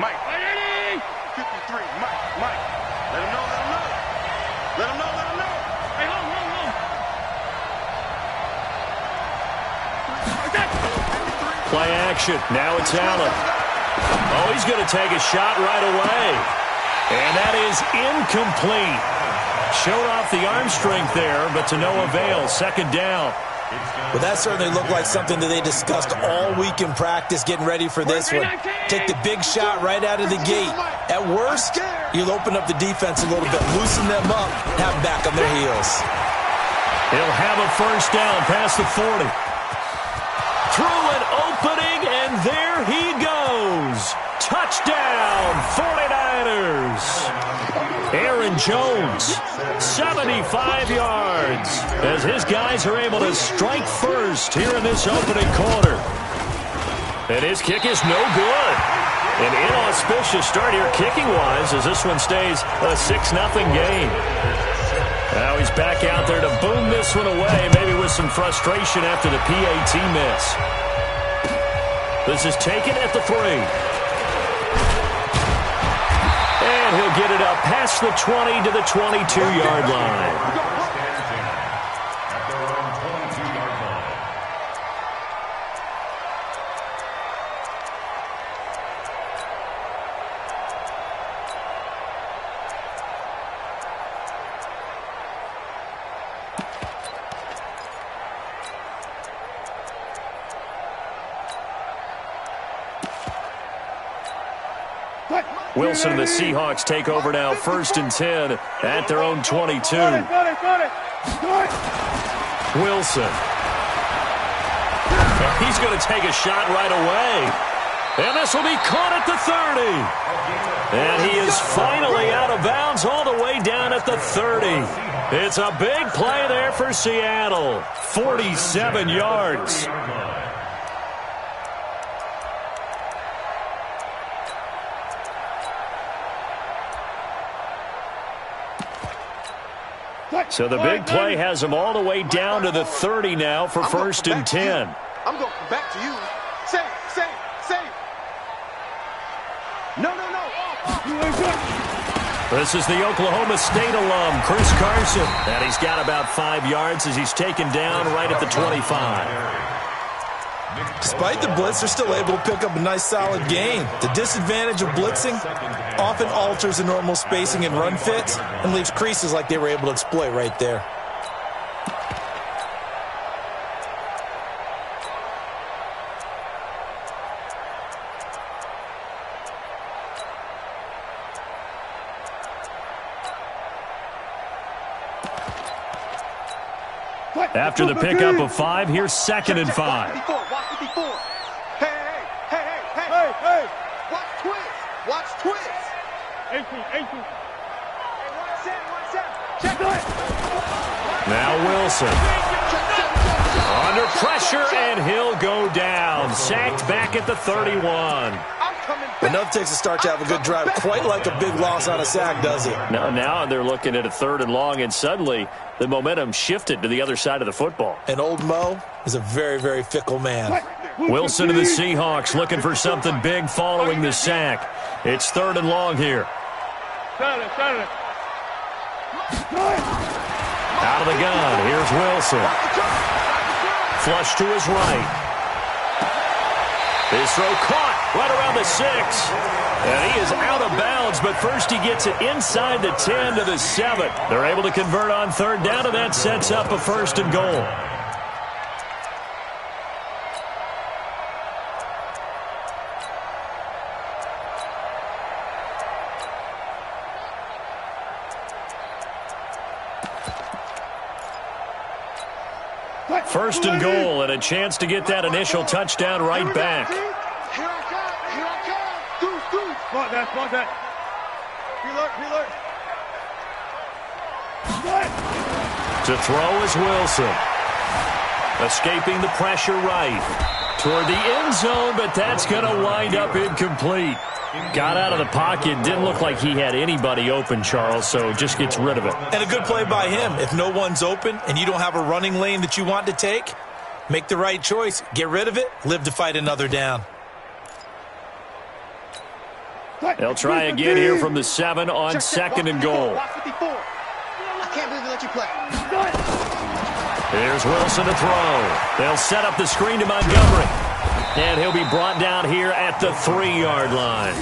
Mike. 53, Mike. Let him know. Hey, hold. Play action. Now it's Allen. Oh, he's going to take a shot right away. And that is incomplete. Showed off the arm strength there, but to no avail. Second down. Well, that certainly looked like something that they discussed all week in practice, getting ready for this one. Take the big shot right out of the gate. At worst, you'll open up the defense a little bit, loosen them up, have them back on their heels. He'll have a first down past the 40. Through an opening, and there he goes. Touchdown, 49ers. Aaron Jones, 75 yards, as his guys are able to strike first here in this opening quarter. And his kick is no good. An inauspicious start here kicking-wise as this one stays a 6-0 game. Now he's back out there to boom this one away, maybe with some frustration after the PAT miss. This is taken at the 3. And he'll get it up past the 20 to the 22-yard line. Wilson and the Seahawks take over now, 1st and 10 at their own 22. Wilson. And he's going to take a shot right away. And this will be caught at the 30. And he is finally out of bounds all the way down at the 30. It's a big play there for Seattle. 47 yards. So the big play has him all the way down to the 30 now for 1st and 10. I'm going back to you. Say. No. This is the Oklahoma State alum, Chris Carson. And he's got about 5 yards as he's taken down right at the 25. Despite the blitz, they're still able to pick up a nice solid gain. The disadvantage of blitzing often alters the normal spacing and run fits and leaves creases like they were able to exploit right there. After the pickup of 5, here's 2nd and 5. Hey. Watch twist. 18. Check it. Now Wilson. Under pressure, and he'll go down. Sacked back at the 31. Enough takes a start to have a good drive. Quite like a big loss on a sack, does it? Now they're looking at a 3rd and long, and suddenly the momentum shifted to the other side of the football. And old Mo is a very, very fickle man. Wilson and the Seahawks looking for something big following the sack. It's 3rd and long here. Out of the gun, here's Wilson. Flush to his right. His throw caught right around the 6. And he is out of bounds, but first he gets it inside the 10 to the 7. They're able to convert on 3rd down, and that sets up a 1st and goal. First and goal, and a chance to get that initial touchdown right back. Here I come. Deuce. Spot that. Reload. To throw is Wilson. Escaping the pressure right. Toward the end zone, but that's going to wind up incomplete. Got out of the pocket. Didn't look like he had anybody open, Charles, so just gets rid of it. And a good play by him. If no one's open and you don't have a running lane that you want to take, make the right choice. Get rid of it. Live to fight another down. They'll try again here from the 7 on 2nd and goal. I can't believe they let you play. Here's Wilson to throw. They'll set up the screen to Montgomery. And he'll be brought down here at the 3-yard line.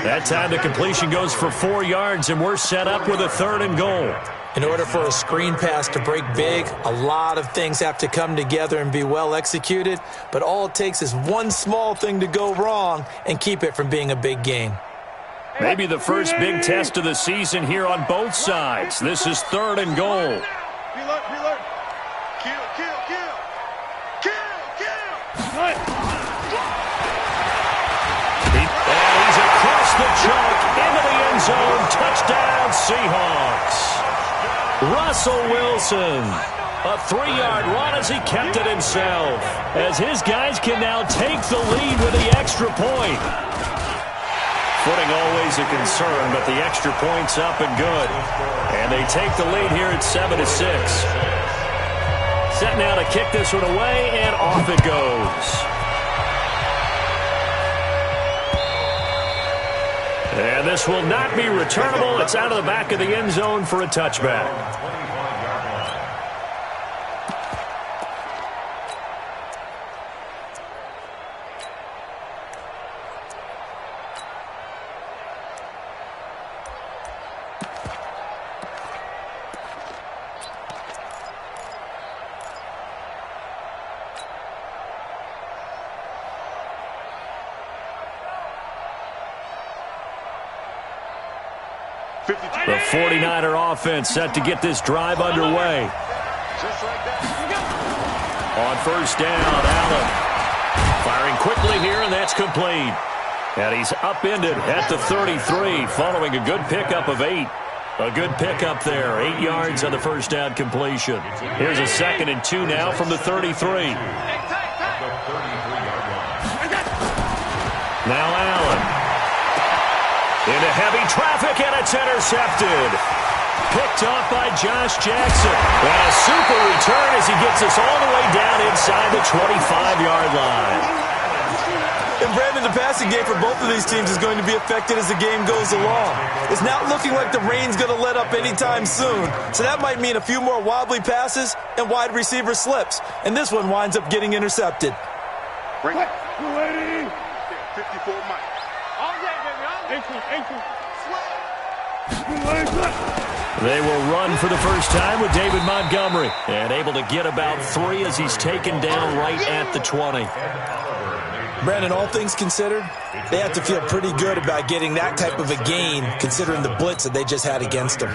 That time the completion goes for 4 yards, and we're set up with a 3rd and goal. In order for a screen pass to break big, a lot of things have to come together and be well executed, but all it takes is one small thing to go wrong and keep it from being a big game. Maybe the first big test of the season here on both sides. This is 3rd and goal. Reload. Kill. And he's across the chalk into the end zone. Touchdown, Seahawks. Russell Wilson. A 3-yard run as he kept it himself. As his guys can now take the lead with the extra point. Footing always a concern, but the extra point's up and good. And they take the lead here at 7-6. Set now to kick this one away, and off it goes. And this will not be returnable. It's out of the back of the end zone for a touchback. The 49er offense set to get this drive underway. On 1st down, Allen. Firing quickly here, and that's complete. And he's upended at the 33, following a good pickup of 8. A good pickup there, 8 yards on the 1st down completion. Here's a 2nd and 2 now from the 33. Now Allen. Into heavy traffic, and it's intercepted. Picked off by Josh Jackson. And a super return as he gets us all the way down inside the 25-yard line. And Brandon, the passing game for both of these teams is going to be affected as the game goes along. It's not looking like the rain's going to let up anytime soon, so that might mean a few more wobbly passes and wide receiver slips. And this one winds up getting intercepted. Ready. 54 Mike. They will run for the first time with David Montgomery. And able to get about 3 as he's taken down right at the 20. Brandon, all things considered, they have to feel pretty good about getting that type of a gain, considering the blitz that they just had against them.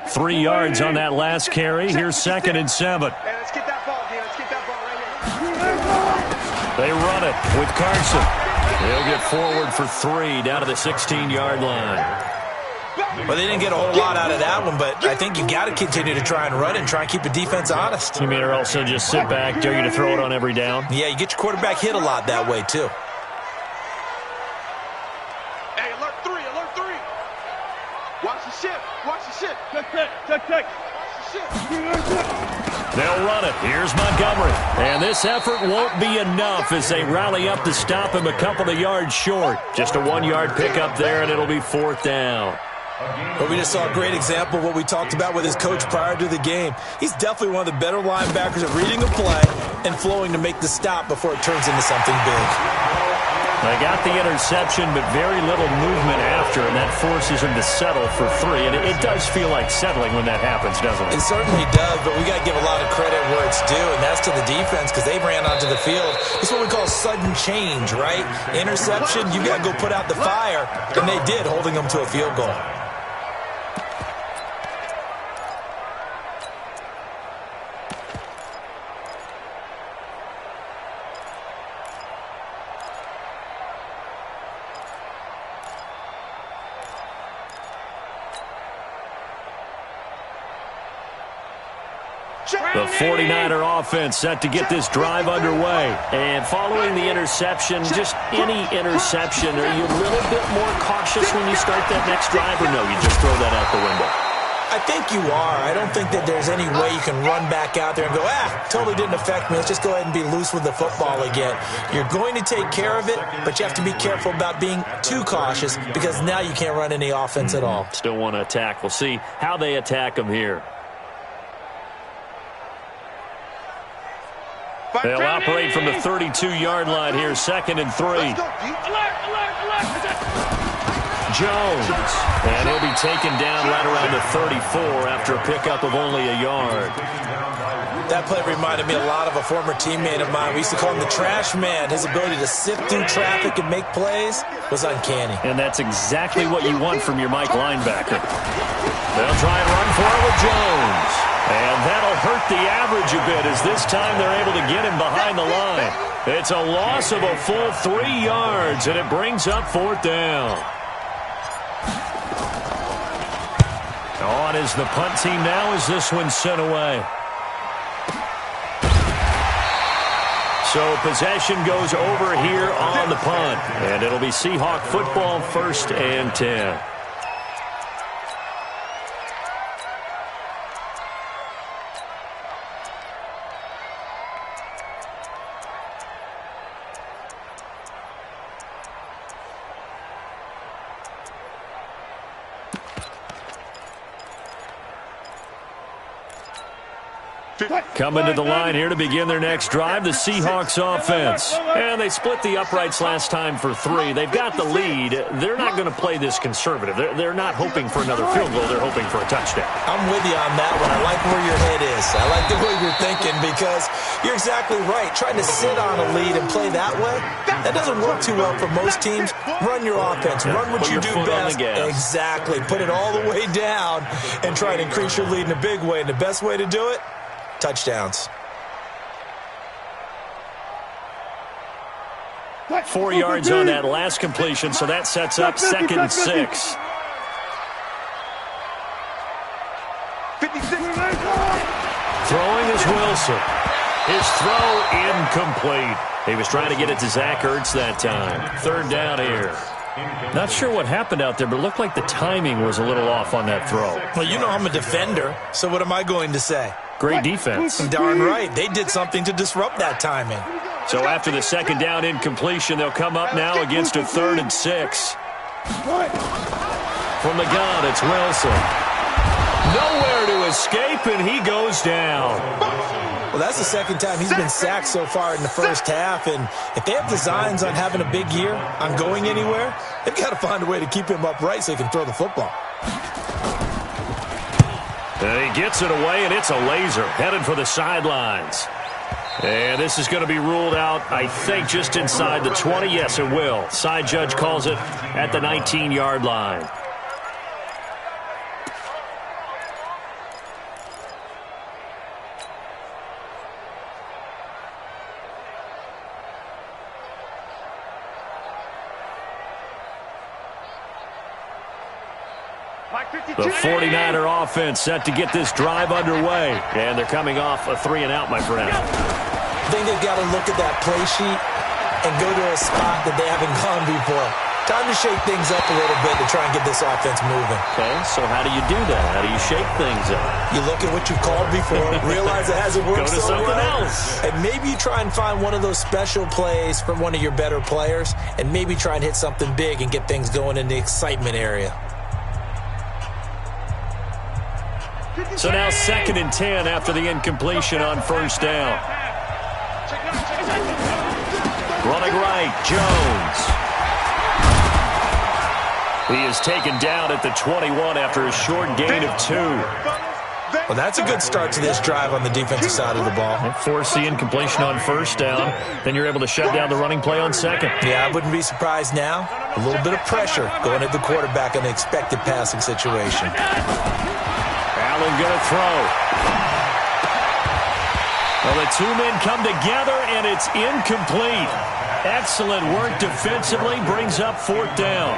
3 yards on that last carry. Here's 2nd and 7. Hey, let's get that ball, D. Let's get that ball right here. They run it with Carson. They'll get forward for 3 down to the 16-yard line. Well, they didn't get a whole lot out of that one, but I think you got to continue to try and run and try and keep the defense honest. You mean or also just sit back, dare you to throw it on every down? Yeah, you get your quarterback hit a lot that way, too. Hey, alert 3, alert 3. Watch the ship, watch the ship. Check. Watch the ship. They'll run it. Here's Montgomery. And this effort won't be enough as they rally up to stop him a couple of yards short. Just a 1-yard pickup there, and it'll be 4th down. But we just saw a great example of what we talked about with his coach prior to the game. He's definitely one of the better linebackers at reading a play and flowing to make the stop before it turns into something big. They got the interception, but very little movement after, and that forces him to settle for 3. And it does feel like settling when that happens, doesn't it? It certainly does, but we got to give a lot of credit where it's due, and that's to the defense because they ran onto the field. It's what we call sudden change, right? Interception, you got to go put out the fire, and they did, holding them to a field goal. The 49er offense set to get this drive underway. And following the interception, just any interception, are you a little bit more cautious when you start that next drive, or no, you just throw that out the window? I think you are. I don't think that there's any way you can run back out there and go, totally didn't affect me. Let's just go ahead and be loose with the football again. You're going to take care of it, but you have to be careful about being too cautious because now you can't run any offense at all. Still want to attack. We'll see how they attack them here. They'll operate from the 32-yard line here, 2nd and 3. Jones, and he'll be taken down right around the 34 after a pickup of only a yard. That play reminded me a lot of a former teammate of mine. We used to call him the trash man. His ability to sift through traffic and make plays was uncanny. And that's exactly what you want from your Mike linebacker. They'll try and run for it with Jones. And that'll hurt the average a bit as this time they're able to get him behind the line. It's a loss of a full 3 yards, and it brings up 4th down. On is the punt team now as this one's sent away. So possession goes over here on the punt. And it'll be Seahawk football, 1st and 10. Coming to the line here to begin their next drive, the Seahawks offense. And they split the uprights last time for 3. They've got the lead. They're not going to play this conservative. They're not hoping for another field goal. They're hoping for a touchdown. I'm with you on that one. I like where your head is. I like the way you're thinking because you're exactly right. Trying to sit on a lead and play that way, that doesn't work too well for most teams. Run your offense. Run what you do best. Exactly. Put it all the way down and try to increase your lead in a big way. And the best way to do it, touchdowns. 4 yards on that last completion, so that sets up 2nd and 6. 56. Throwing is Wilson. His throw incomplete. He was trying to get it to Zach Ertz that time. 3rd down here. Not sure what happened out there, but it looked like the timing was a little off on that throw. Well, you know I'm a defender, so what am I going to say? Great defense. Darn right. They did something to disrupt that timing. So after the 2nd down incompletion, they'll come up now against a 3rd and 6. From the gun, it's Wilson. Nowhere to escape, and he goes down. Well, that's the 2nd time he's been sacked so far in the first half, and if they have designs on having a big year, on going anywhere, they've got to find a way to keep him upright so he can throw the football. And he gets it away, and it's a laser headed for the sidelines. And this is going to be ruled out, I think, just inside the 20. Yes, it will. Side judge calls it at the 19-yard line. The 49er offense set to get this drive underway. And they're coming off a 3-and-out, my friend. I think they've got to look at that play sheet and go to a spot that they haven't gone before. Time to shake things up a little bit to try and get this offense moving. Okay, so how do you do that? How do you shake things up? You look at what you've called before, realize it hasn't worked so well. Go to something else. And maybe you try and find one of those special plays from one of your better players, and maybe try and hit something big and get things going in the excitement area. So now 2nd and 10 after the incompletion on 1st down. Running right, Jones. He is taken down at the 21 after a short gain of 2. Well, that's a good start to this drive on the defensive side of the ball. Force the incompletion on 1st down. Then you're able to shut down the running play on 2nd. Yeah, I wouldn't be surprised now. A little bit of pressure going at the quarterback in the expected passing situation. Allen going to throw. Well, the 2 men come together, and it's incomplete. Excellent work defensively, brings up 4th down.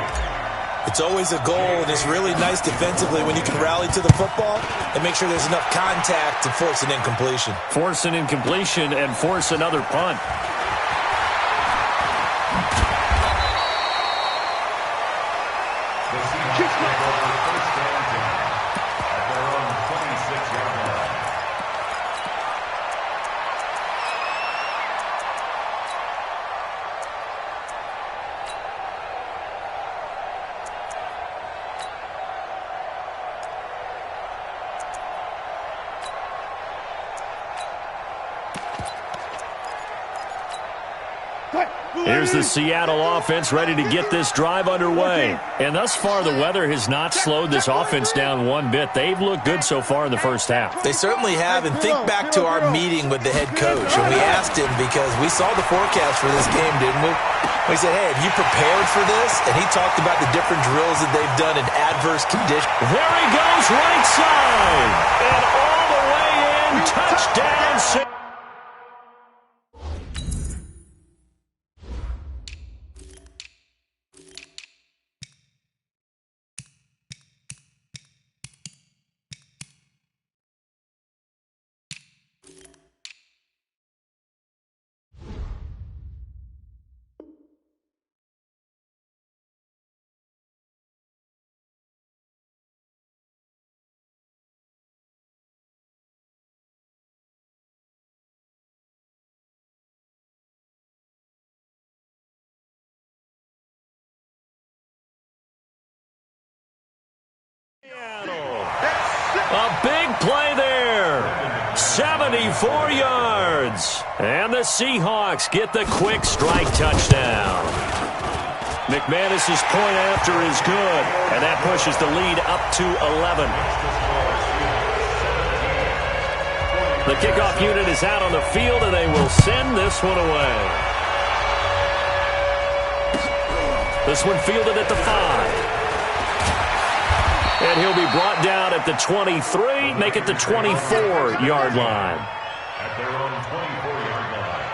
It's always a goal, and it's really nice defensively when you can rally to the football and make sure there's enough contact to force an incompletion. Force an incompletion and force another punt. Here's the Seattle offense ready to get this drive underway. And thus far, the weather has not slowed this offense down one bit. They've looked good so far in the first half. They certainly have. And think back to our meeting with the head coach. And we asked him, because we saw the forecast for this game, didn't we? We said, hey, have you prepared for this? And he talked about the different drills that they've done in adverse conditions. There he goes, right side. And all the way in, touchdown. A big play there. 74 yards. And the Seahawks get the quick strike touchdown. McManus's point after is good, and that pushes the lead up to 11. The kickoff unit is out on the field, and they will send this one away. This one fielded at the 5. And he'll be brought down at the 23, make it the 24-yard line. At their own 24-yard line.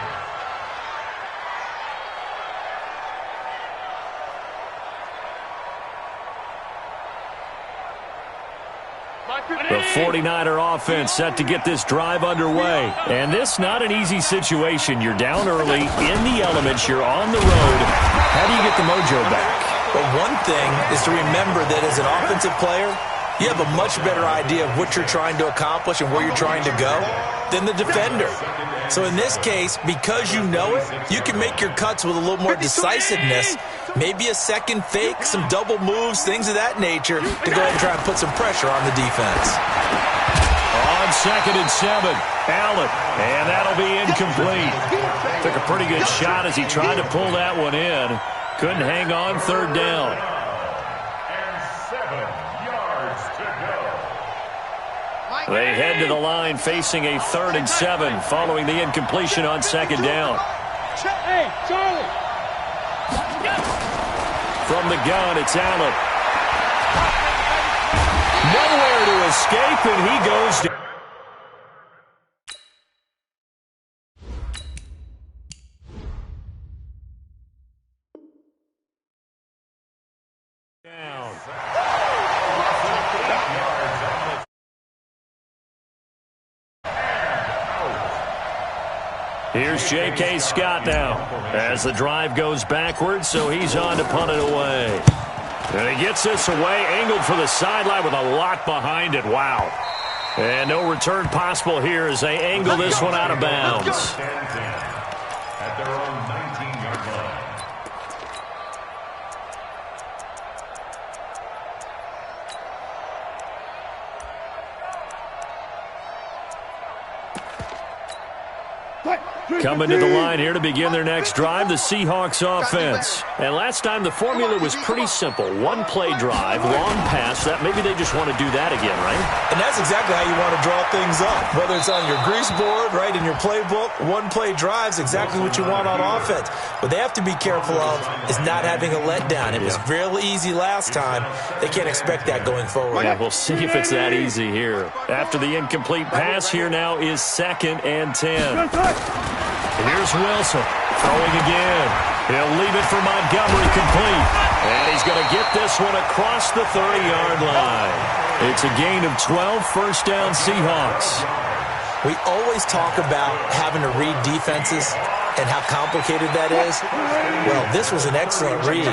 The 49er offense set to get this drive underway. And this not an easy situation. You're down early, in the elements, you're on the road. How do you get the mojo back? But one thing is to remember that as an offensive player, you have a much better idea of what you're trying to accomplish and where you're trying to go than the defender. So in this case, because you know it, you can make your cuts with a little more decisiveness, maybe a second fake, some double moves, things of that nature, to go ahead and try and put some pressure on the defense. On 2nd and 7, Allen, and that'll be incomplete. Took a pretty good shot as he tried to pull that one in. Couldn't hang on, 3rd down. And 7 yards to go. They head to the line facing a 3rd and 7 following the incompletion on 2nd down. Hey, Charlie. From the gun, it's Allen. Nowhere to escape, and he goes down. Here's J.K. Scott now as the drive goes backwards, so he's on to punt it away. And he gets this away, angled for the sideline with a lot behind it. Wow. And no return possible here as they angle this one out of bounds. At their own 19-yard line. Coming to the line here to begin their next drive, the Seahawks offense. And last time the formula was pretty simple. One play drive, long pass. That maybe they just want to do that again, right? And that's exactly how you want to draw things up. Whether it's on your grease board, right, in your playbook, one play drive is exactly what you want on offense. What they have to be careful of is not having a letdown. It was real easy last time. They can't expect that going forward. Yeah, we'll see if it's that easy here. After the incomplete pass, here now is 2nd and 10. Here's Wilson. Throwing again. He'll leave it for Montgomery complete. And he's going to get this one across the 30-yard line. It's a gain of 12, first down Seahawks. We always talk about having to read defenses and how complicated that is. Well, this was an excellent read.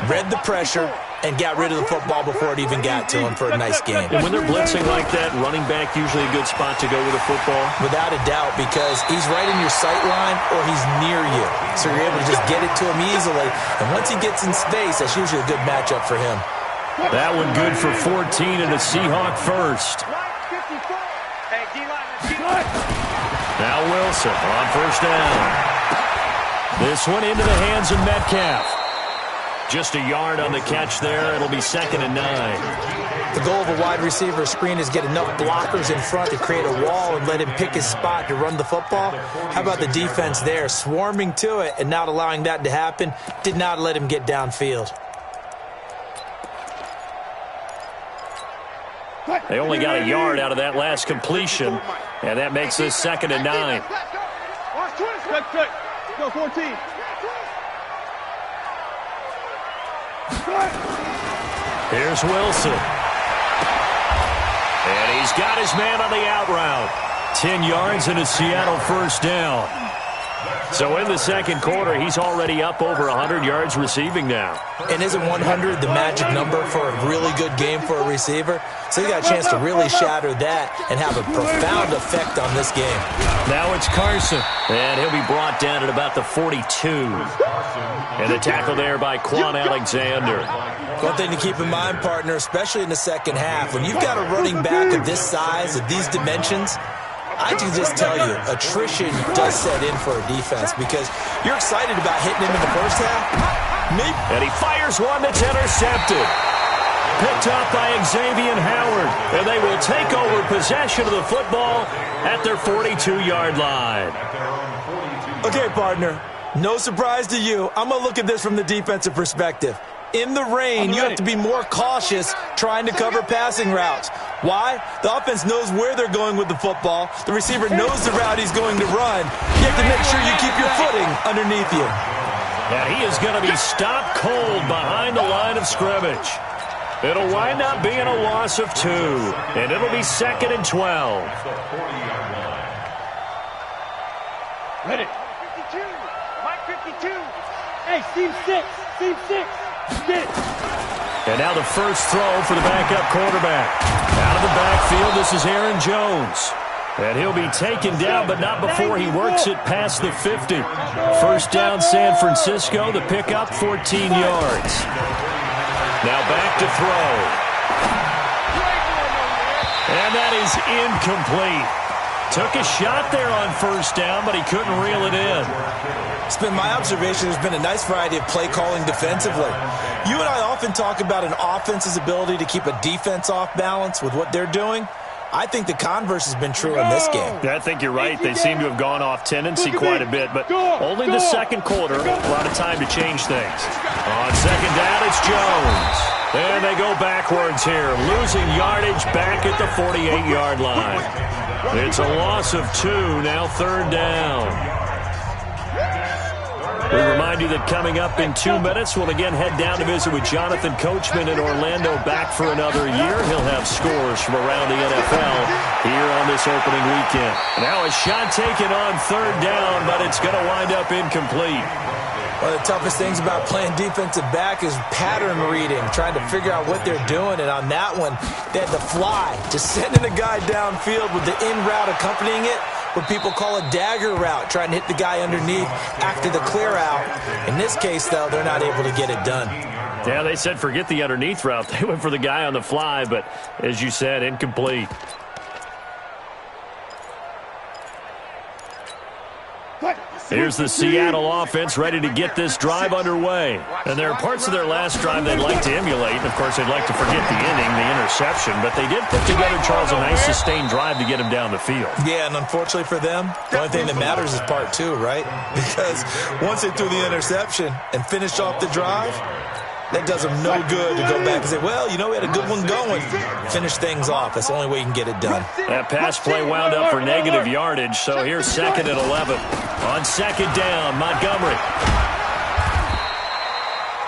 Read the pressure and got rid of the football before it even got to him for a nice game. And when they're blitzing like that, running back usually a good spot to go with a football? Without a doubt, because he's right in your sight line or he's near you. So you're able to just get it to him easily. And once he gets in space, that's usually a good matchup for him. That one good for 14 and a Seahawk first. Now Wilson on first down. This one into the hands of Metcalf. Just a yard on the catch there. It'll be 2nd and 9. The goal of a wide receiver screen is get enough blockers in front to create a wall and let him pick his spot to run the football. How about the defense there, swarming to it and not allowing that to happen? Did not let him get downfield. They only got a yard out of that last completion, and that makes this 2nd and 9. Go 14. Here's Wilson. And he's got his man on the out route. 10 yards and a Seattle first down. So in the second quarter, he's already up over 100 yards receiving now. And isn't 100 the magic number for a really good game for a receiver? So he got a chance to really shatter that and have a profound effect on this game. Now it's Carson, and he'll be brought down at about the 42. And the tackle there by Quan Alexander. One thing to keep in mind, partner, especially in the second half, when you've got a running back of this size, of these dimensions, I can just tell you, attrition does set in for a defense because you're excited about hitting him in the first half. Maybe. And he fires one that's intercepted. Picked up by Xavier Howard. And they will take over possession of the football at their 42-yard line. Okay, partner, no surprise to you. I'm going to look at this from the defensive perspective. In the rain, you have to be more cautious trying to cover passing routes. Why? The offense knows where they're going with the football. The receiver knows the route he's going to run. You have to make sure you keep your footing underneath you. And he is going to be stopped cold behind the line of scrimmage. It'll wind up being a loss of 2, and it'll be 2nd and 12. Ready. 52. Mike 52. Hey, team 6. Team 6. Get it. And now the first throw for the backup quarterback. Out of the backfield, this is Aaron Jones. And he'll be taken down, but not before he works it past the 50. First down, San Francisco. The pickup, 14 yards. Now back to throw. And that is incomplete. Took a shot there on first down, but he couldn't reel it in. It's been my observation there's been a nice variety of play calling defensively. You and I often talk about an offense's ability to keep a defense off balance with what they're doing. I think the converse has been true in this game. Yeah, I think you're right. They seem to have gone off tendency quite a bit, but only the second quarter, a lot of time to change things. On second down, it's Jones. And they go backwards here, losing yardage back at the 48-yard line. It's a loss of 2, now third down. We remind you that coming up in 2 minutes, we'll again head down to visit with Jonathan Coachman in Orlando, back for another year. He'll have scores from around the NFL here on this opening weekend. Now a shot taken on third down, but it's going to wind up incomplete. One of the toughest things about playing defensive back is pattern reading, trying to figure out what they're doing. And on that one, they had the fly, just sending a guy downfield with the in route accompanying it, what people call a dagger route, trying to hit the guy underneath after the clear out. In this case, though, they're not able to get it done. Yeah, they said forget the underneath route. They went for the guy on the fly, but as you said, incomplete. Here's the Seattle offense ready to get this drive underway. And there are parts of their last drive they'd like to emulate. And, of course, they'd like to forget the inning, the interception. But they did put together, Charles, a nice sustained drive to get him down the field. Yeah, and unfortunately for them, the only thing that matters is part 2, right? Because once they threw the interception and finished off the drive, that does them no good to go back and say, well, you know, we had a good one going. Finish things off. That's the only way you can get it done. That pass play wound up for negative yardage, so here's 2nd and 11. On second down, Montgomery.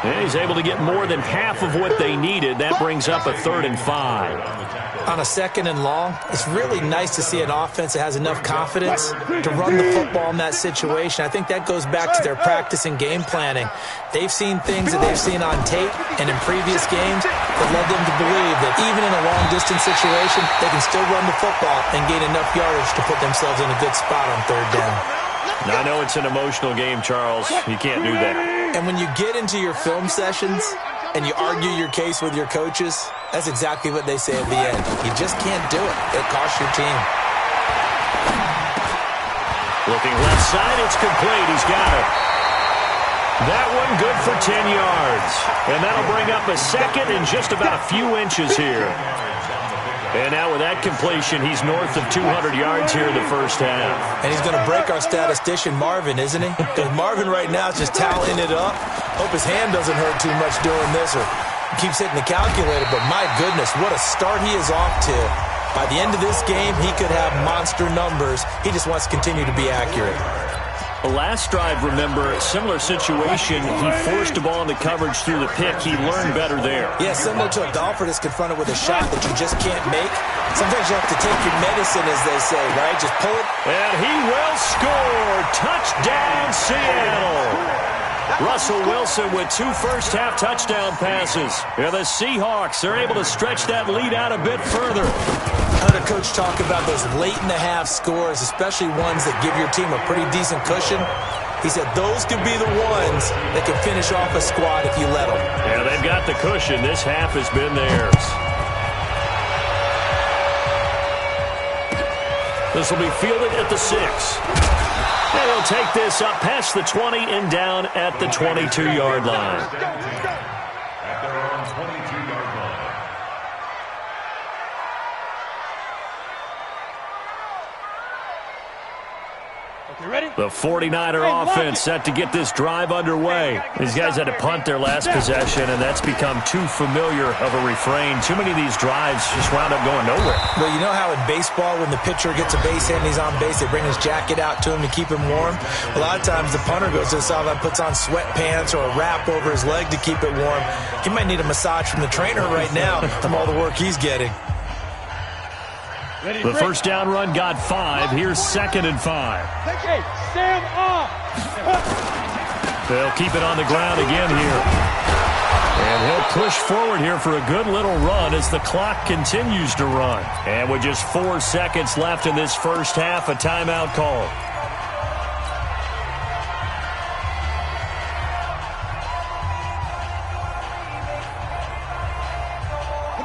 And he's able to get more than half of what they needed. That brings up a 3rd and 5. On a 2nd and long, it's really nice to see an offense that has enough confidence to run the football in that situation. I think that goes back to their practice and game planning. They've seen things that they've seen on tape and in previous games that led them to believe that even in a long-distance situation, they can still run the football and gain enough yardage to put themselves in a good spot on 3rd down. Now, I know it's an emotional game, Charles. You can't do that. And when you get into your film sessions and you argue your case with your coaches, that's exactly what they say at the end. You just can't do it. It costs your team. Looking left side, it's complete. He's got it. That one good for 10 yards. And that'll bring up a 2nd and just about a few inches here. And now with that completion, he's north of 200 yards here in the first half. And he's going to break our statistician, Marvin, isn't he? Because Marvin right now is just tallying it up. Hope his hand doesn't hurt too much doing this or keeps hitting the calculator. But my goodness, what a start he is off to. By the end of this game, he could have monster numbers. He just wants to continue to be accurate. The last drive, remember, similar situation. He forced a ball into coverage through the pick. He learned better there. Yeah, similar to a golfer that's confronted with a shot that you just can't make. Sometimes you have to take your medicine, as they say, right? Just pull it. And he will score. Touchdown, Seattle. Russell Wilson with 2 first-half touchdown passes. And the Seahawks are able to stretch that lead out a bit further. I heard a coach talk about those late-in-the-half scores, especially ones that give your team a pretty decent cushion. He said those could be the ones that can finish off a squad if you let them. Yeah, they've got the cushion. This half has been theirs. This will be fielded at the 6. And he'll take this up past the 20 and down at the 22-yard line. At their own 22-yard line. Okay, ready? The 49er offense set to get this drive underway. These guys had to punt their last possession, and that's become too familiar of a refrain. Too many of these drives just wound up going nowhere. Well, you know how in baseball, when the pitcher gets a base hit and he's on base, they bring his jacket out to him to keep him warm? A lot of times the punter goes to the sideline, puts on sweatpants or a wrap over his leg to keep it warm. He might need a massage from the trainer right now from all the work he's getting. The first down run got 5. Here's 2nd and 5. Hey, stand off. They'll keep it on the ground again here. And he'll push forward here for a good little run as the clock continues to run. And with just 4 seconds left in this first half, a timeout call.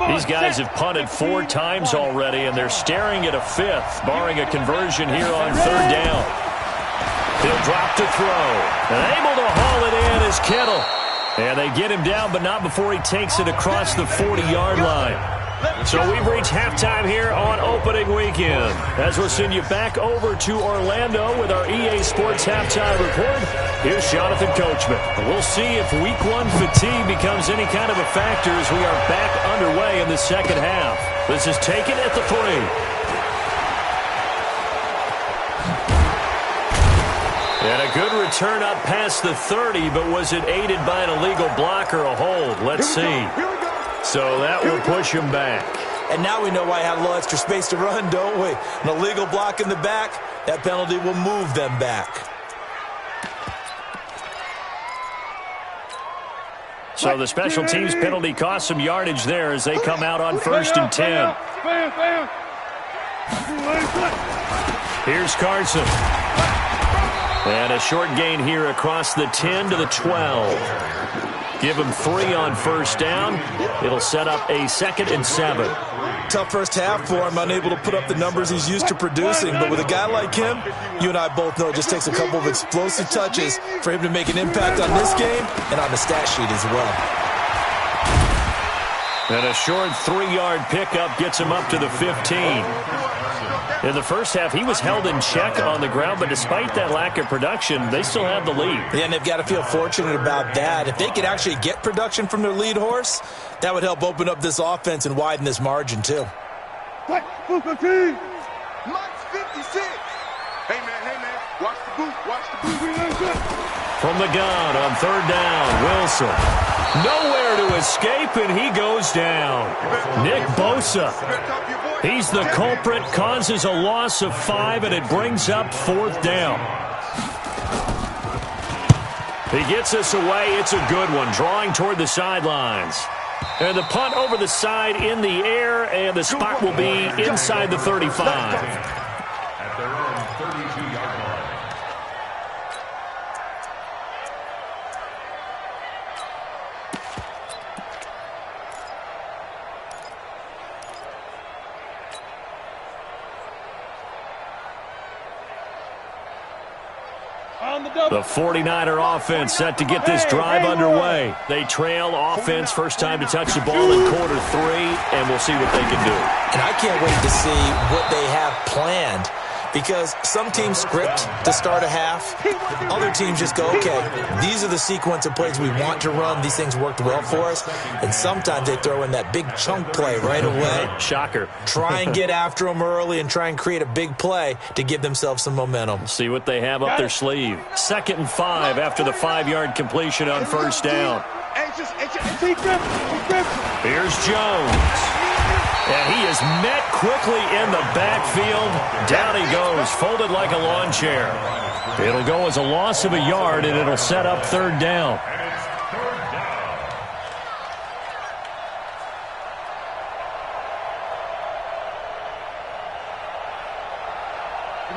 These guys have punted 4 times already, and they're staring at a 5th, barring a conversion here on 3rd down. He'll drop to throw. And able to haul it in is Kittle. And they get him down, but not before he takes it across the 40-yard line. So we've reached halftime here on opening weekend. As we'll send you back over to Orlando with our EA Sports Halftime Report, here's Jonathan Coachman. We'll see if Week 1 fatigue becomes any kind of a factor as we are back underway in the second half. This is taken at the 3. And a good return up past the 30, but was it aided by an illegal block or a hold? Let's see. So that will push him back. And now we know why I had a little extra space to run, don't we? An illegal block in the back, that penalty will move them back. So the special teams penalty cost some yardage there as they come out on 1st and 10. Here's Carson. And a short gain here across the 10 to the 12. Give him 3 on 1st down. It'll set up a 2nd and 7. Tough first half for him, unable to put up the numbers he's used to producing. But with a guy like him, you and I both know it just takes a couple of explosive touches for him to make an impact on this game and on the stat sheet as well. And a short 3-yard pickup gets him up to the 15. In the first half, he was held in check on the ground, but despite that lack of production, they still have the lead. Yeah, and they've got to feel fortunate about that. If they could actually get production from their lead horse, that would help open up this offense and widen this margin, too. Mike's 56. Hey, man. Watch the boot. Watch the boot. From the gun on third down, Wilson. Nowhere to escape, and he goes down. Nick Bosa. He's the culprit, causes a loss of 5, and it brings up fourth down. He gets us away. It's a good one, drawing toward the sidelines. And the punt over the side in the air, and the spot will be inside the 35. At their own 32-yard line. The 49er offense set to get this drive underway. They trail offense, first time to touch the ball in quarter 3, and we'll see what they can do. And I can't wait to see what they have planned, because some teams script to start a half. Other teams just go, okay, these are the sequence of plays we want to run. These things worked well for us. And sometimes they throw in that big chunk play right away. Shocker. Try and get after them early and try and create a big play to give themselves some momentum. See what they have up their sleeve. 2nd and 5 after the 5-yard completion on first down. Here's Jones. And he is met quickly in the backfield. Down he goes, folded like a lawn chair. It'll go as a loss of a yard, and it'll set up third down.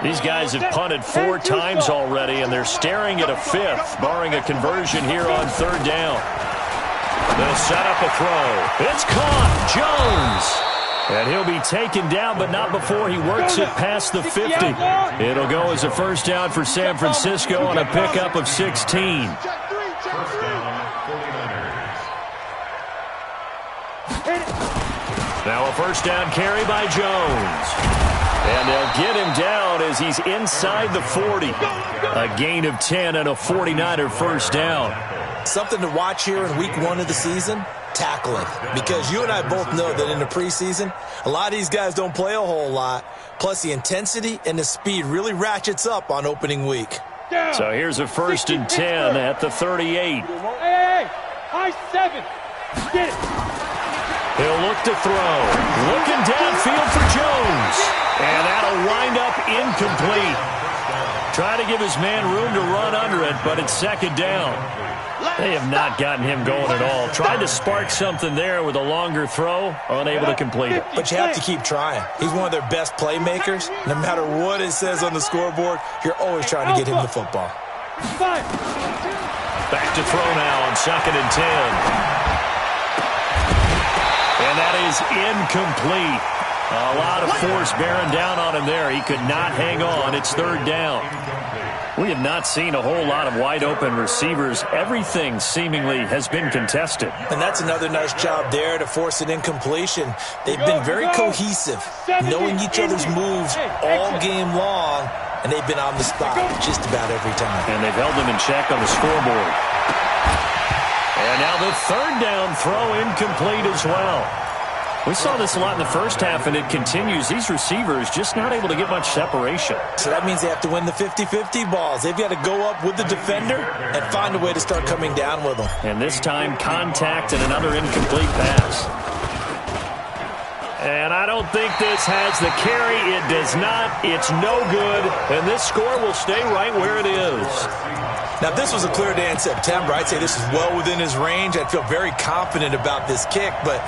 These guys have punted 4 times already, and they're staring at a 5th, barring a conversion here on third down. They'll set up a throw. It's caught. Jones. And he'll be taken down, but not before he works it past the 50. It'll go as a first down for San Francisco on a pickup of 16. First down, 49ers. Now a first down carry by Jones. And they'll get him down as he's inside the 40. A gain of 10 and a 49er first down. Something to watch here in week 1 of the season. Tackling, because you and I both know that in the preseason, a lot of these guys don't play a whole lot. Plus, the intensity and the speed really ratchets up on opening week. So here's a 1st and 10 at the 38. Hey, high 7. Get it. He'll look to throw. Looking downfield for Jones. And that'll wind up incomplete. Try to give his man room to run under it, but it's 2nd down. They have not gotten him going at all. Tried to spark something there with a longer throw, unable to complete it. But you have to keep trying. He's one of their best playmakers. No matter what it says on the scoreboard, you're always trying to get him the football. Back to throw now on 2nd and 10. And that is incomplete. A lot of force bearing down on him there. He could not hang on. It's 3rd down. We have not seen a whole lot of wide-open receivers. Everything seemingly has been contested. And that's another nice job there to force an incompletion. They've been very cohesive, knowing each other's moves all game long, and they've been on the spot just about every time. And they've held them in check on the scoreboard. And now the 3rd down throw incomplete as well. We saw this a lot in the first half, and it continues. These receivers just not able to get much separation. So that means they have to win the 50-50 balls. They've got to go up with the defender and find a way to start coming down with them. And this time, contact and another incomplete pass. And I don't think this has the carry. It does not. It's no good. And this score will stay right where it is. Now, if this was a clear day in September, I'd say this is well within his range. I'd feel very confident about this kick, but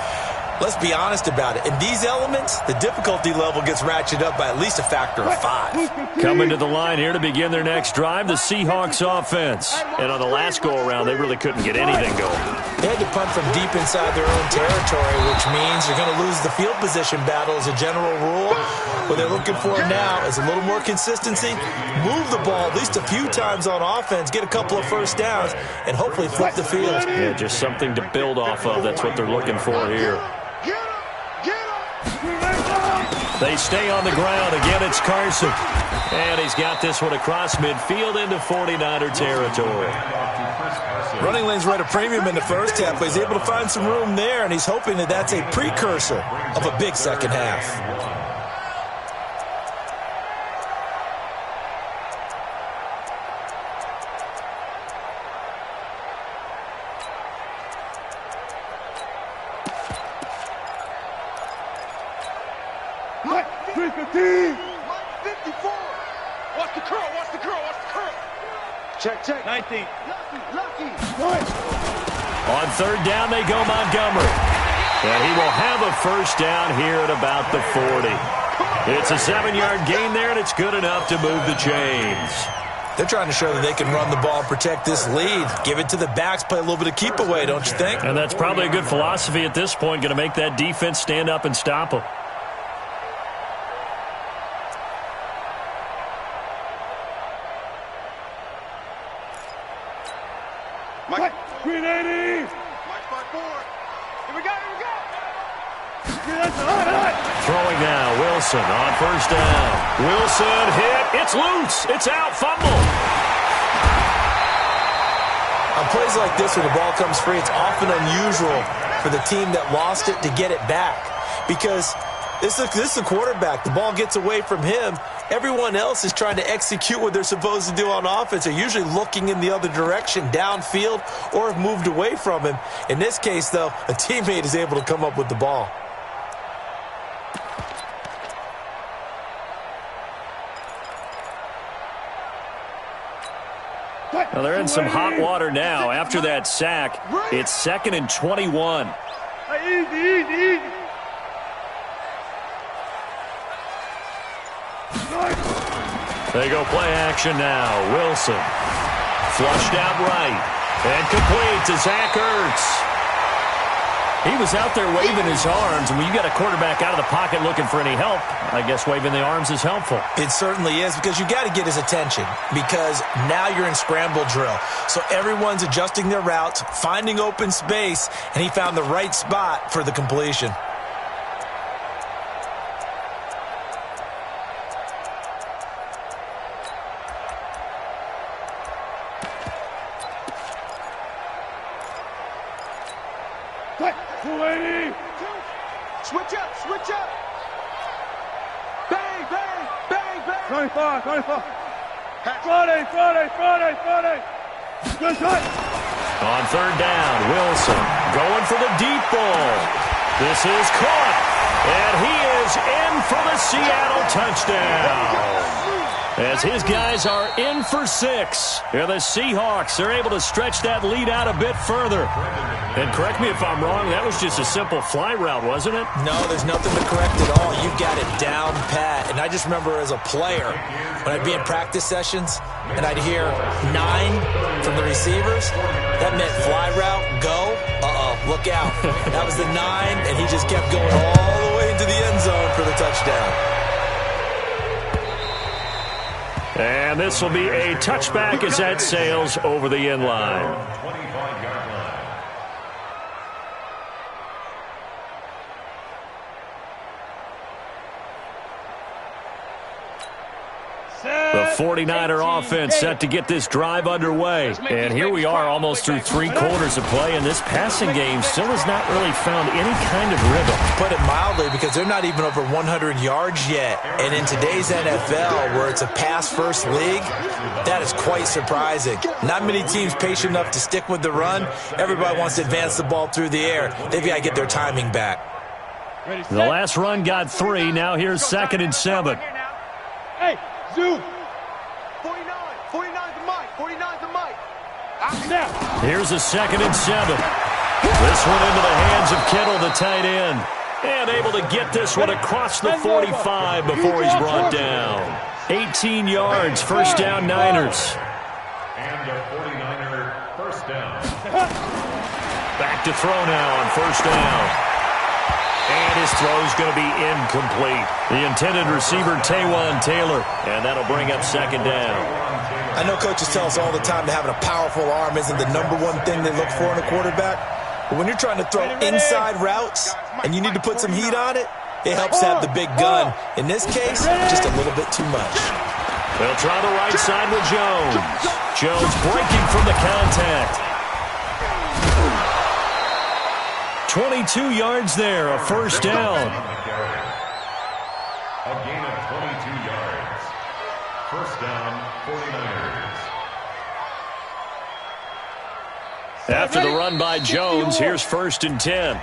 let's be honest about it. In these elements, the difficulty level gets ratcheted up by at least a factor of 5. Coming to the line here to begin their next drive, the Seahawks offense. And on the last go-around, they really couldn't get anything going. They had to punt from deep inside their own territory, which means you're going to lose the field position battle as a general rule. What they're looking for now is a little more consistency, move the ball at least a few times on offense, get a couple of first downs, and hopefully flip the field. Yeah, just something to build off of. That's what they're looking for here. They stay on the ground. Again, it's Carson. And he's got this one across midfield into 49er territory. Running lanes were at a premium in the first half, but he's able to find some room there, and he's hoping that that's a precursor of a big second half. 15. Mike 54. Watch the curl, watch the curl, watch the curl. Check. 19. Lucky. On third down, they go Montgomery. And he will have a first down here at about the 40. It's a 7-yard gain there, and it's good enough to move the chains. They're trying to show that they can run the ball and protect this lead. Give it to the backs, play a little bit of keep away, don't you think? And that's probably a good philosophy at this point, going to make that defense stand up and stop them. Mike. 380. Mike 54. Here we go. Throwing now, Wilson on first down. Wilson hit. It's loose. It's out. Fumble. On plays like this where the ball comes free, it's often unusual for the team that lost it to get it back. Because this is a quarterback. The ball gets away from him. Everyone else is trying to execute what they're supposed to do on offense. They're usually looking in the other direction, downfield, or have moved away from him. In this case, though, a teammate is able to come up with the ball. Well, they're in some hot water now. After that sack, it's 2nd and 21. Easy. They go play action now. Wilson flushed out right and complete to Zach Ertz. He was out there waving his arms, and when you got a quarterback out of the pocket looking for any help, I guess waving the arms is helpful. It certainly is, because you got to get his attention, because now you're in scramble drill. So everyone's adjusting their routes, finding open space, and he found the right spot for the completion. Switch up. Bang. 25. Friday. Good shot. On third down, Wilson going for the deep ball. This is caught, and he is in for the Seattle touchdown. As his guys are in for 6. Here the Seahawks are able to stretch that lead out a bit further. And correct me if I'm wrong, that was just a simple fly route, wasn't it? No, there's nothing to correct at all. You've got it down pat. And I just remember as a player, when I'd be in practice sessions and I'd hear 9 from the receivers, that meant fly route, go, look out. That was the 9, and he just kept going all the way into the end zone for the touchdown. And this will be a touchback as that sails over the end line. 25-yard line. The 49er offense set to get this drive underway. And here we are almost through 3 quarters of play, and this passing game still has not really found any kind of rhythm. Put it mildly, because they're not even over 100 yards yet. And in today's NFL, where it's a pass-first league, that is quite surprising. Not many teams patient enough to stick with the run. Everybody wants to advance the ball through the air. They've got to get their timing back. The last run got 3. Now here's 2nd and 7. Hey, Zoo. 49's the mic. Now. Here's a 2nd and 7. This one into the hands of Kittle, the tight end. And able to get this one across the 45 before he's brought down. 18 yards, first down Niners. And a 49er first down. Back to throw now on first down. And his throw's going to be incomplete. The intended receiver, Taywan Taylor. And that'll bring up 2nd down. I know coaches tell us all the time that having a powerful arm isn't the #1 thing they look for in a quarterback. But when you're trying to throw inside routes and you need to put some heat on it, it helps to have the big gun. In this case, just a little bit too much. They'll try the right side with Jones. Jones breaking from the contact. 22 yards there, a first down. A gain of 22 yards. First down, 49ers. After the run by Jones, here's 1st and 10.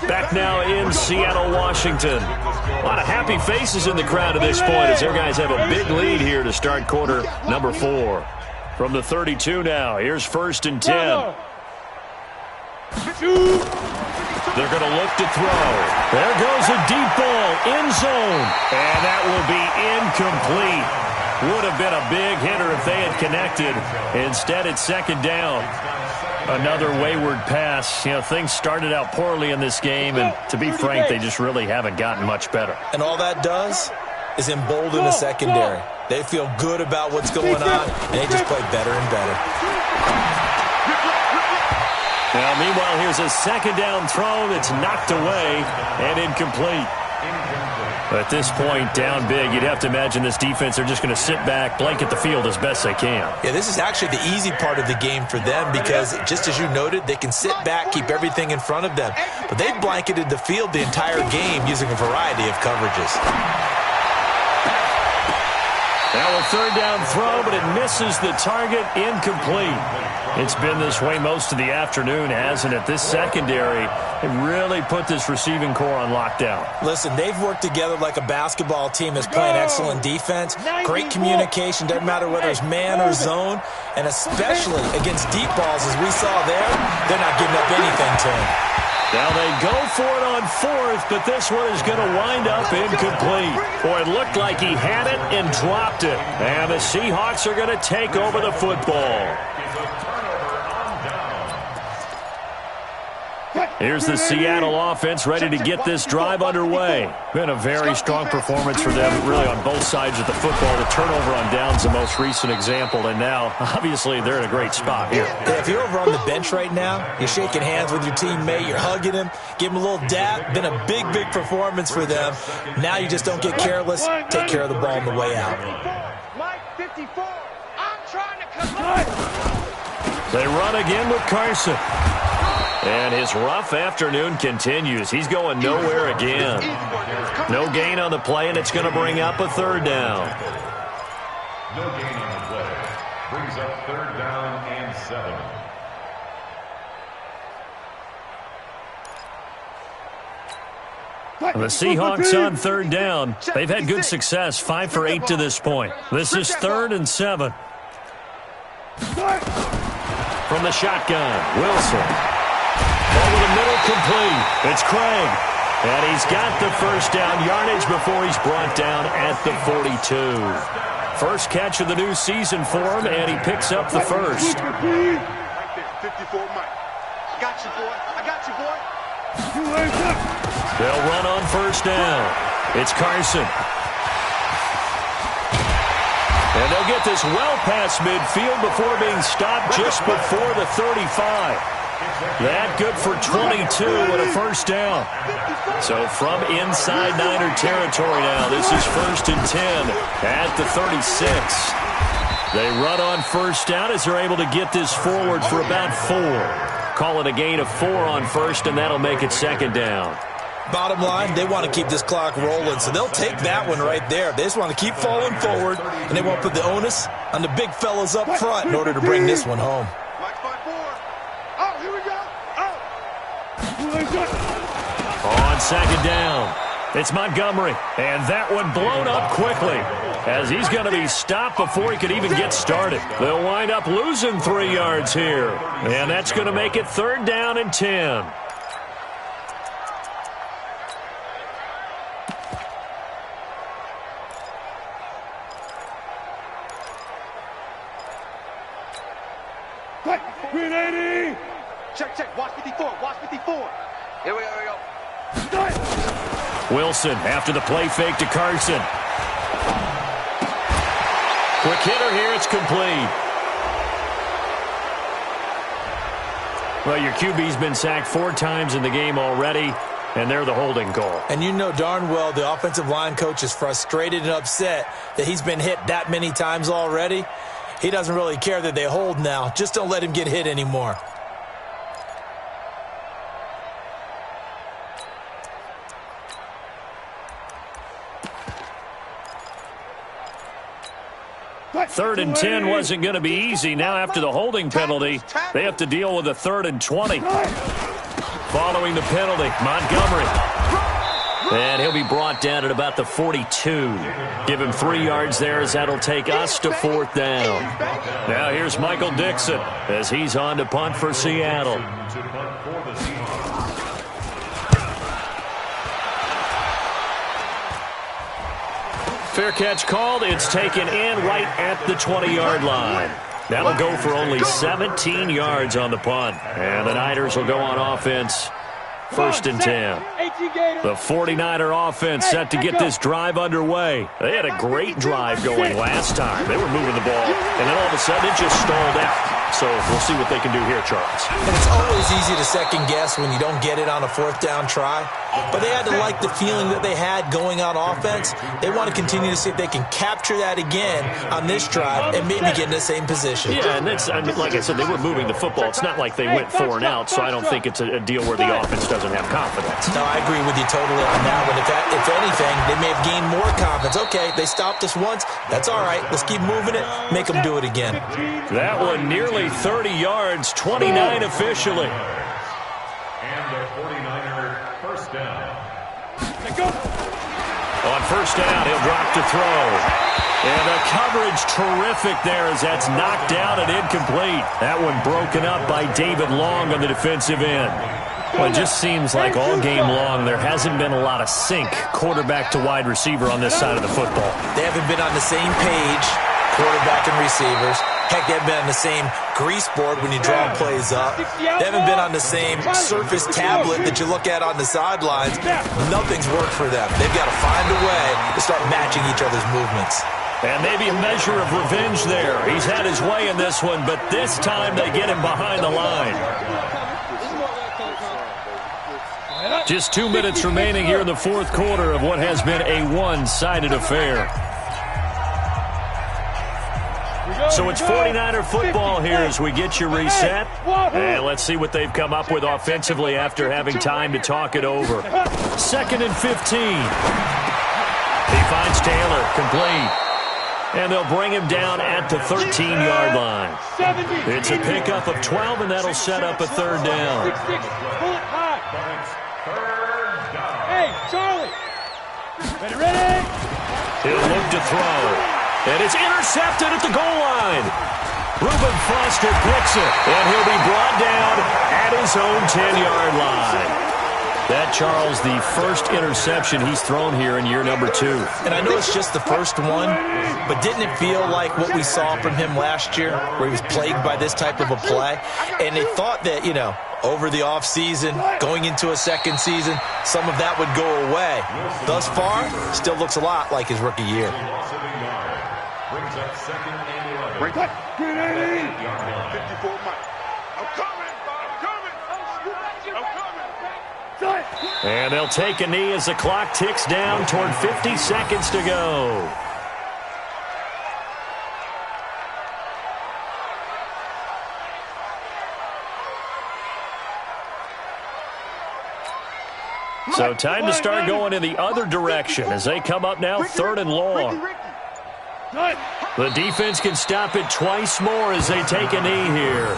Back now in Seattle, Washington. A lot of happy faces in the crowd at this point as their guys have a big lead here to start quarter number 4. From the 32 now, here's 1st and 10. They're going to look to throw. There goes a deep ball, end zone, and that will be incomplete. Would have been a big hitter if they had connected. Instead, it's 2nd down. Another wayward pass. You know, things started out poorly in this game, and to be frank, they just really haven't gotten much better. And all that does is embolden the secondary. They feel good about what's going on, and they just play better and better. Now, meanwhile, here's a 2nd down throw that's knocked away and incomplete. At this point, down big, you'd have to imagine this defense are just going to sit back, blanket the field as best they can. Yeah, this is actually the easy part of the game for them because, just as you noted, they can sit back, keep everything in front of them. But they've blanketed the field the entire game using a variety of coverages. Now a 3rd down throw, but it misses the target, incomplete. It's been this way most of the afternoon, hasn't it? This secondary, it really put this receiving core on lockdown. Listen, they've worked together like a basketball team that's playing excellent defense. Great communication, doesn't matter whether it's man or zone, and especially against deep balls, as we saw there, they're not giving up anything to him. Now they go for it on 4th, but this one is going to wind up incomplete. Boy, it looked like he had it and dropped it. And the Seahawks are going to take over the football. Here's the Seattle offense ready to get this drive underway. Been a very strong performance for them, really on both sides of the football. The turnover on downs the most recent example, and now, obviously, they're in a great spot here. If you're over on the bench right now, you're shaking hands with your teammate, you're hugging him, give him a little dap. Been a big, big performance for them. Now you just don't get careless. Take care of the ball on the way out. Mike 54, I'm trying to come. They run again with Carson. And his rough afternoon continues. He's going nowhere again. No gain on the play, and it's going to bring up a 3rd down. No gain on the play. Brings up 3rd down and 7. The Seahawks on 3rd down. They've had good success, 5 for 8 to this point. This is 3rd and 7. From the shotgun, Wilson. Over the middle, complete. It's Craig. And he's got the 1st down yardage before he's brought down at the 42. First catch of the new season for him, and he picks up the 1st. Right there, 54 Mike. Got you, boy. I got you, boy. They'll run on 1st down. It's Carson. And they'll get this well past midfield before being stopped just before the 35. That good for 22 and a 1st down. So from inside Niner territory now, this is 1st and 10 at the 36. They run on 1st down as they're able to get this forward for about 4. Call it a gain of 4 on 1st, and that'll make it 2nd down. Bottom line, they want to keep this clock rolling, so they'll take that one right there. They just want to keep falling forward, and they won't put the onus on the big fellas up front in order to bring this one home. On 2nd down, it's Montgomery, and that one blown up quickly as he's going to be stopped before he could even get started. They'll wind up losing 3 yards here, and that's going to make it 3rd down and 10. Check. Watch 54. Watch 54. Here we go. Wilson after the play fake to Carson. Quick hitter here. It's complete. Well, your QB's been sacked 4 times in the game already, and they're the holding call. And you know darn well the offensive line coach is frustrated and upset that he's been hit that many times already. He doesn't really care that they hold now. Just don't let him get hit anymore. 3rd and 10 wasn't going to be easy. Now after the holding penalty, they have to deal with a 3rd and 20. Following the penalty, Montgomery. And he'll be brought down at about the 42. Give him 3 yards there as that'll take us to 4th down. Now here's Michael Dixon as he's on to punt for Seattle. Fair catch called. It's taken in right at the 20-yard line. That'll go for only 17 yards on the punt. And the Niners will go on offense. 1st and 10. The 49er offense set to get this drive underway. They had a great drive going last time. They were moving the ball, and then all of a sudden it just stalled out. So we'll see what they can do here, Charles. And it's always easy to second guess when you don't get it on a 4th down try. But they had to like the feeling that they had going on offense. They want to continue to see if they can capture that again on this drive and maybe get in the same position. Yeah, and that's, I mean, like I said, they were moving the football. It's not like they went 4 and out, so I don't think it's a deal where the offense doesn't have confidence. No, I agree with you totally on that one. If anything, they may have gained more confidence. Okay, they stopped us once. That's all right. Let's keep moving it. Make them do it again. That one nearly 30 yards, 29 officially. And the 49er 1st down. On 1st down, he'll drop to throw. And the coverage terrific there as that's knocked down and incomplete. That one broken up by David Long on the defensive end. Well, it just seems like all game long there hasn't been a lot of sync quarterback to wide receiver on this side of the football. They haven't been on the same page, quarterback and receivers. Heck, they haven't been on the same grease board when you draw plays up. They haven't been on the same surface tablet that you look at on the sidelines. Nothing's worked for them. They've got to find a way to start matching each other's movements. And maybe a measure of revenge there. He's had his way in this one, but this time they get him behind the line. Just 2 minutes remaining here in the 4th quarter of what has been a one-sided affair. So it's 49er football here as we get you reset. And let's see what they've come up with offensively after having time to talk it over. 2nd and 15. He finds Taylor, complete. And they'll bring him down at the 13-yard line. It's a pickup of 12, and that'll set up a 3rd down. Hey, Charlie. Ready? He'll look to throw. And it's intercepted at the goal line. Reuben Foster picks it, and he'll be brought down at his own 10-yard line. That, Charles, the first interception he's thrown here in year number 2. And I know it's just the first one, but didn't it feel like what we saw from him last year, where he was plagued by this type of a play? And they thought that, you know, over the offseason, going into a second season, some of that would go away. Thus far, still looks a lot like his rookie year. Brings up 2nd and 11. Break that. 54 Mike. I'm coming. And they'll take a knee as the clock ticks down toward 50 seconds to go. So time to start going in the other direction as they come up now 3rd and long. The defense can stop it twice more as they take a knee here.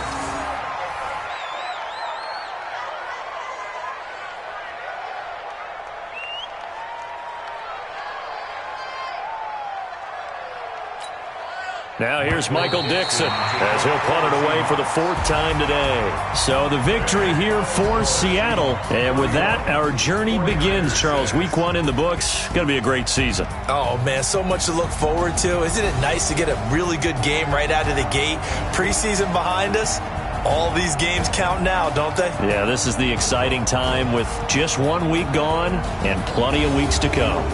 Now here's Michael Dixon as he'll punt it away for the 4th time today. So the victory here for Seattle. And with that, our journey begins, Charles. Week 1 in the books. Going to be a great season. Oh, man, so much to look forward to. Isn't it nice to get a really good game right out of the gate? Preseason behind us. All these games count now, don't they? Yeah, this is the exciting time with just 1 week gone and plenty of weeks to come.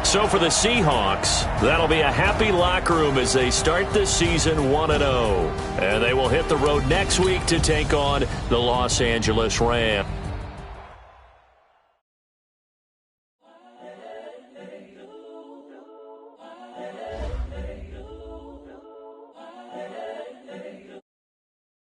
So for the Seahawks, that'll be a happy locker room as they start this season 1-0. And they will hit the road next week to take on the Los Angeles Rams.